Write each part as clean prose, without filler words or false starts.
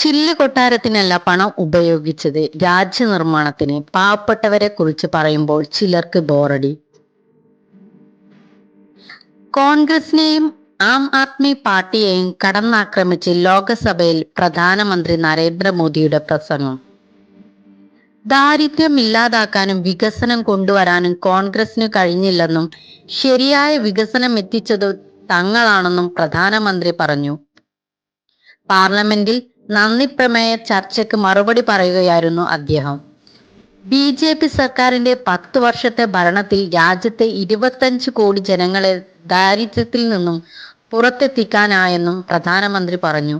ചില്ല് കൊട്ടാരത്തിനല്ല പണം ഉപയോഗിച്ചത്, രാജ്യനിർമ്മാണത്തിന്. പാവപ്പെട്ടവരെ കുറിച്ച് പറയുമ്പോൾ ചിലർക്ക് ബോറടി. കോൺഗ്രസിനെയും ആം ആദ്മി പാർട്ടിയെയും കടന്നാക്രമിച്ച് ലോക്സഭയിൽ പ്രധാനമന്ത്രി നരേന്ദ്രമോദിയുടെ പ്രസംഗം. ദാരിദ്ര്യം ഇല്ലാതാക്കാനും വികസനം കൊണ്ടുവരാനും കോൺഗ്രസിനു കഴിഞ്ഞില്ലെന്നും ശരിയായ വികസനം എത്തിച്ചത് തങ്ങളാണെന്നും പ്രധാനമന്ത്രി പറഞ്ഞു. പാർലമെന്റിൽ നന്ദിപ്രമേയ ചർച്ചയ്ക്ക് മറുപടി പറയുകയായിരുന്നു അദ്ദേഹം. BJP സർക്കാരിന്റെ 10 വർഷത്തെ ഭരണത്തിൽ രാജ്യത്തെ 25 കോടി ജനങ്ങളെ ദാരിദ്ര്യത്തിൽ നിന്നും പുറത്തെത്തിക്കാനായെന്നും പ്രധാനമന്ത്രി പറഞ്ഞു.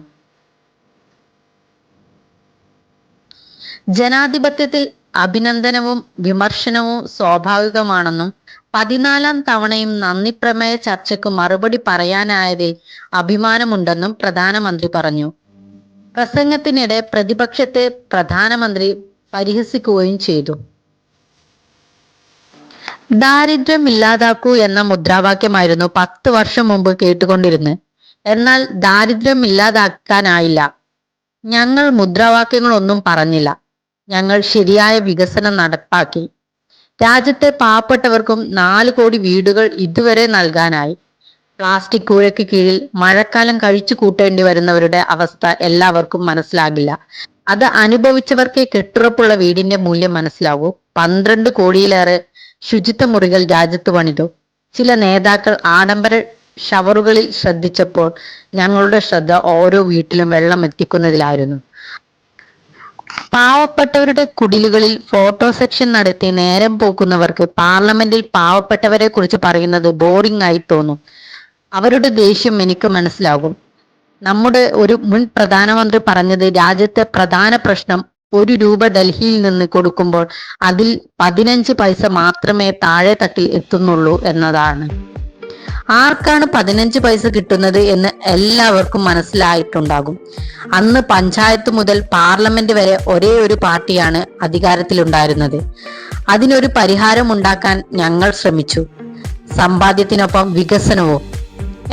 ജനാധിപത്യത്തിൽ അഭിനന്ദനവും വിമർശനവും സ്വാഭാവികമാണെന്നും 14ാം തവണയും നന്ദിപ്രമേയ ചർച്ചയ്ക്ക് മറുപടി പറയാനായതിൽ അഭിമാനമുണ്ടെന്നും പ്രധാനമന്ത്രി പറഞ്ഞു. പ്രസംഗത്തിനിടെ പ്രതിപക്ഷത്തെ പ്രധാനമന്ത്രി പരിഹസിക്കുകയും ചെയ്തു. ദാരിദ്ര്യം ഇല്ലാതാക്കൂ എന്ന മുദ്രാവാക്യമായിരുന്നു 10 വർഷം മുമ്പ് കേട്ടുകൊണ്ടിരുന്നത്. എന്നാൽ ദാരിദ്ര്യം ഇല്ലാതാക്കാനായില്ല. ഞങ്ങൾ മുദ്രാവാക്യങ്ങളൊന്നും പറഞ്ഞില്ല. ഞങ്ങൾ ശരിയായ വികസനം നടപ്പാക്കി. രാജ്യത്തെ പാവപ്പെട്ടവർക്കും 4 കോടി വീടുകൾ ഇതുവരെ നൽകാനായി. പ്ലാസ്റ്റിക് കൂരയ്ക്ക് കീഴിൽ മഴക്കാലം കഴിച്ചു കൂട്ടേണ്ടി വരുന്നവരുടെ അവസ്ഥ എല്ലാവർക്കും മനസ്സിലാകില്ല. അത് അനുഭവിച്ചവർക്കേ കെട്ടുറപ്പുള്ള വീടിന്റെ മൂല്യം മനസ്സിലാവൂ. 12 കോടിയിലേറെ ശുചിത്വ മുറികൾ രാജ്യത്ത് പണിതു. ചില നേതാക്കൾ ആഡംബര ഷവറുകളിൽ ശ്രദ്ധിച്ചപ്പോൾ ഞങ്ങളുടെ ശ്രദ്ധ ഓരോ വീട്ടിലും വെള്ളം എത്തിക്കുന്നതിലായിരുന്നു. പാവപ്പെട്ടവരുടെ കുടിലുകളിൽ ഫോട്ടോ സെക്ഷൻ നടത്തി നേരം പോക്കുന്നവർക്ക് പാർലമെന്റിൽ പാവപ്പെട്ടവരെ കുറിച്ച് പറയുന്നത് ബോറിംഗ് ആയി തോന്നും. അവരുടെ ദേഷ്യം എനിക്ക് മനസ്സിലാകും. നമ്മുടെ ഒരു മുൻ പ്രധാനമന്ത്രി പറഞ്ഞത് രാജ്യത്തെ പ്രധാന പ്രശ്നം 1 രൂപ ഡൽഹിയിൽ നിന്ന് കൊടുക്കുമ്പോൾ അതിൽ 15 പൈസ മാത്രമേ താഴെ തട്ടിൽ എത്തുന്നുള്ളൂ എന്നതാണ്. ആർക്കാണ് 15 പൈസ കിട്ടുന്നത് എന്ന് എല്ലാവർക്കും മനസ്സിലായിട്ടുണ്ടാകും. അന്ന് പഞ്ചായത്ത് മുതൽ പാർലമെന്റ് വരെ ഒരേ ഒരു പാർട്ടിയാണ് അധികാരത്തിലുണ്ടായിരുന്നത്. അതിനൊരു പരിഹാരം ഉണ്ടാക്കാൻ ഞങ്ങൾ ശ്രമിച്ചു. സമ്പാദ്യത്തിനൊപ്പം വികസനവും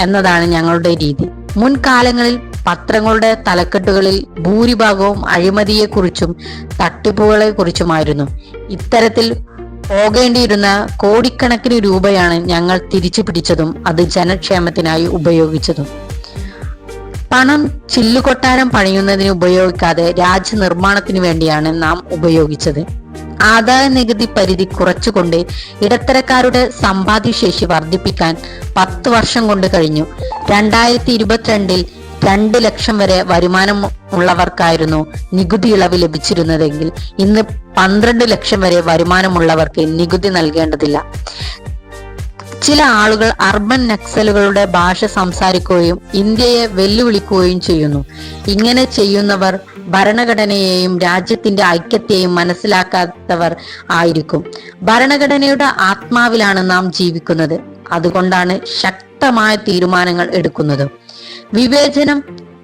എന്നതാണ് ഞങ്ങളുടെ രീതി. മുൻകാലങ്ങളിൽ പത്രങ്ങളുടെ തലക്കെട്ടുകളിൽ ഭൂരിഭാഗവും അഴിമതിയെക്കുറിച്ചും തട്ടിപ്പുകളെ കുറിച്ചുമായിരുന്നു. ഇത്തരത്തിൽ പോകേണ്ടിയിരുന്ന കോടിക്കണക്കിന് രൂപയാണ് ഞങ്ങൾ തിരിച്ചു പിടിച്ചതും അത് ജനക്ഷേമത്തിനായി ഉപയോഗിച്ചതും. പണം ചില്ലുകൊട്ടാരം പണിയുന്നതിന് ഉപയോഗിക്കാതെ രാജ്യനിർമ്മാണത്തിന് വേണ്ടിയാണ് നാം ഉപയോഗിച്ചത്. ആദായ നികുതി പരിധി കുറച്ചുകൊണ്ട് ഇടത്തരക്കാരുടെ സമ്പാദ്യശേഷി വർദ്ധിപ്പിക്കാൻ 10 വർഷം കൊണ്ട് കഴിഞ്ഞു. 2022-ൽ 2 ലക്ഷം വരെ വരുമാനം ഉള്ളവർക്കായിരുന്നു നികുതി ഇളവ് ലഭിച്ചിരുന്നതെങ്കിൽ ഇന്ന് 12 ലക്ഷം വരെ വരുമാനമുള്ളവർക്ക് നികുതി നൽകേണ്ടതില്ല. ചില ആളുകൾ അർബൻ നക്സലുകളുടെ ഭാഷ സംസാരിക്കുകയും ഇന്ത്യയെ വെല്ലുവിളിക്കുകയും ചെയ്യുന്നു. ഇങ്ങനെ ചെയ്യുന്നവർ ഭരണഘടനയെയും രാജ്യത്തിന്റെ ഐക്യത്തെയും മനസ്സിലാക്കാത്തവർ ആയിരിക്കും. ഭരണഘടനയുടെ ആത്മാവിലാണ് നാം ജീവിക്കുന്നത്. അതുകൊണ്ടാണ് ശക്തമായ തീരുമാനങ്ങൾ എടുക്കുന്നത്. വിവേചനം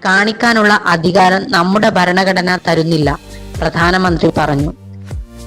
കാണിക്കാനുള്ള അധികാരം നമ്മുടെ ഭരണഘടന തരുന്നില്ല, പ്രധാനമന്ത്രി പറഞ്ഞു.